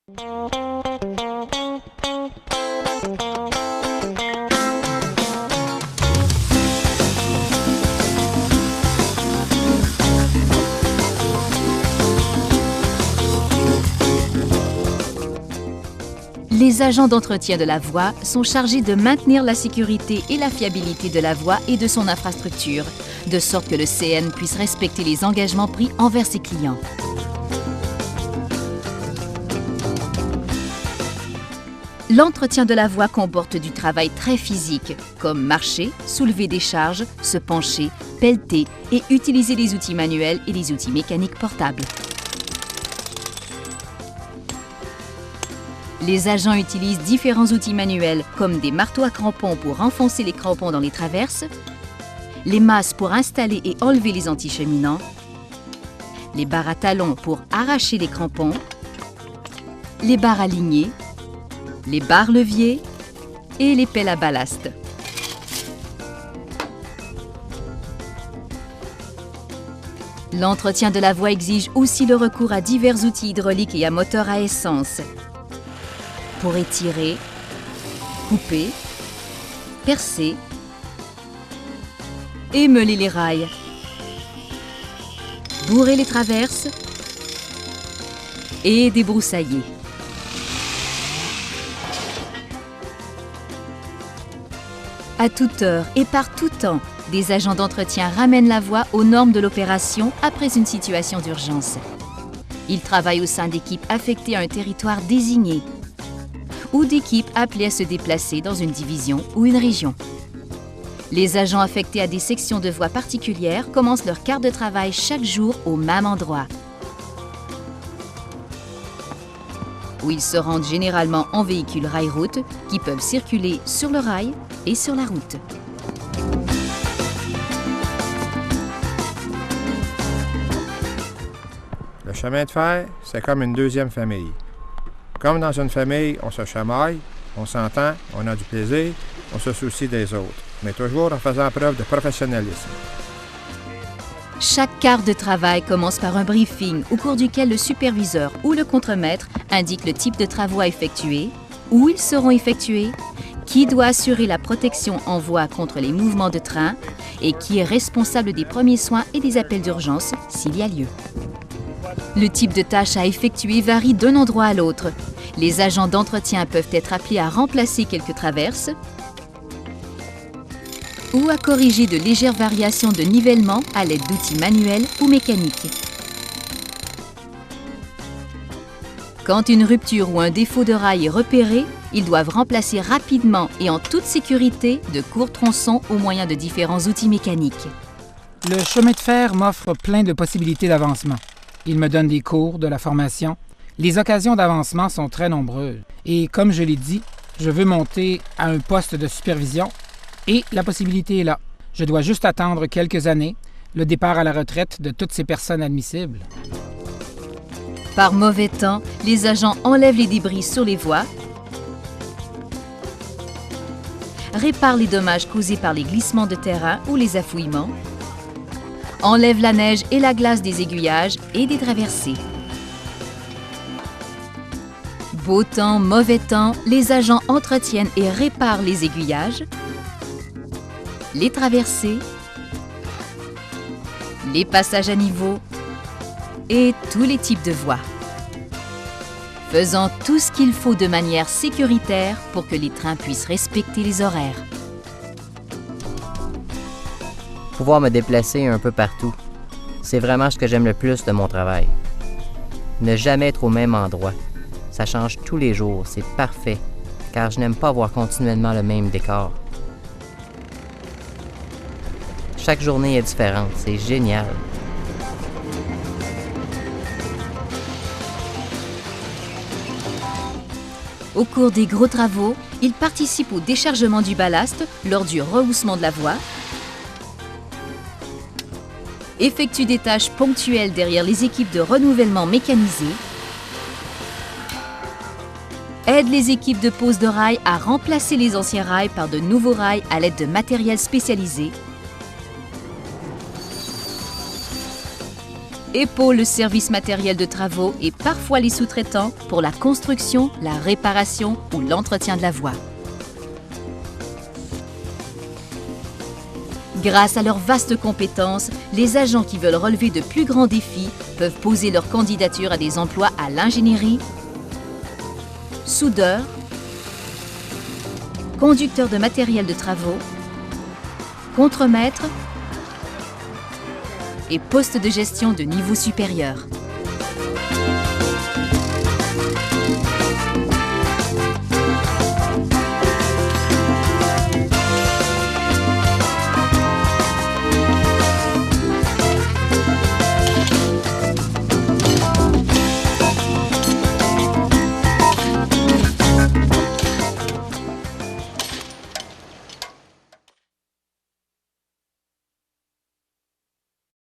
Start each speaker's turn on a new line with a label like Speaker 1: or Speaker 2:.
Speaker 1: Les agents d'entretien de la voie sont chargés de maintenir la sécurité et la fiabilité de la voie et de son infrastructure, de sorte que le CN puisse respecter les engagements pris envers ses clients. L'entretien de la voie comporte du travail très physique, comme marcher, soulever des charges, se pencher, pelleter et utiliser les outils manuels et les outils mécaniques portables. Les agents utilisent différents outils manuels comme des marteaux à crampons pour enfoncer les crampons dans les traverses, les masses pour installer et enlever les anticheminants, les barres à talons pour arracher les crampons, les barres alignées, les barres leviers et les pelles à ballast. L'entretien de la voie exige aussi le recours à divers outils hydrauliques et à moteur à essence pour étirer, couper, percer et meuler les rails, bourrer les traverses et débroussailler. À toute heure et par tout temps, des agents d'entretien ramènent la voie aux normes de l'opération après une situation d'urgence. Ils travaillent au sein d'équipes affectées à un territoire désigné ou d'équipes appelées à se déplacer dans une division ou une région. Les agents affectés à des sections de voies particulières commencent leur quart de travail chaque jour au même endroit, où ils se rendent généralement en véhicule rail-route qui peuvent circuler sur le rail et sur la route.
Speaker 2: Le chemin de fer, c'est comme une deuxième famille. Comme dans une famille, on se chamaille, on s'entend, on a du plaisir, on se soucie des autres, mais toujours en faisant preuve de professionnalisme.
Speaker 1: Chaque quart de travail commence par un briefing au cours duquel le superviseur ou le contremaître indique le type de travaux à effectuer, où ils seront effectués, qui doit assurer la protection en voie contre les mouvements de train et qui est responsable des premiers soins et des appels d'urgence s'il y a lieu. Le type de tâche à effectuer varie d'un endroit à l'autre. Les agents d'entretien peuvent être appelés à remplacer quelques traverses ou à corriger de légères variations de nivellement à l'aide d'outils manuels ou mécaniques. Quand une rupture ou un défaut de rail est repéré, ils doivent remplacer rapidement et en toute sécurité de courts tronçons au moyen de différents outils mécaniques.
Speaker 3: Le chemin de fer m'offre plein de possibilités d'avancement. Il me donne des cours, de la formation. Les occasions d'avancement sont très nombreuses. Et comme je l'ai dit, je veux monter à un poste de supervision et la possibilité est là. Je dois juste attendre quelques années, le départ à la retraite de toutes ces personnes admissibles.
Speaker 1: Par mauvais temps, les agents enlèvent les débris sur les voies, réparent les dommages causés par les glissements de terrain ou les affouillements, enlèvent la neige et la glace des aiguillages et des traversées. Beau temps, mauvais temps, les agents entretiennent et réparent les aiguillages, les traversées, les passages à niveau et tous les types de voies, faisant tout ce qu'il faut de manière sécuritaire pour que les trains puissent respecter les horaires.
Speaker 4: Pouvoir me déplacer un peu partout, c'est vraiment ce que j'aime le plus de mon travail. Ne jamais être au même endroit. Ça change tous les jours, c'est parfait, car je n'aime pas voir continuellement le même décor. Chaque journée est différente, c'est génial.
Speaker 1: Au cours des gros travaux, ils participent au déchargement du ballast lors du rehaussement de la voie, effectuent des tâches ponctuelles derrière les équipes de renouvellement mécanisé, aident les équipes de pose de rails à remplacer les anciens rails par de nouveaux rails à l'aide de matériel spécialisé, épaulent le service matériel de travaux et parfois les sous-traitants pour la construction, la réparation ou l'entretien de la voie. Grâce à leurs vastes compétences, les agents qui veulent relever de plus grands défis peuvent poser leur candidature à des emplois à l'ingénierie, soudeur, conducteur de matériel de travaux, contremaître et poste de gestion de niveau supérieur.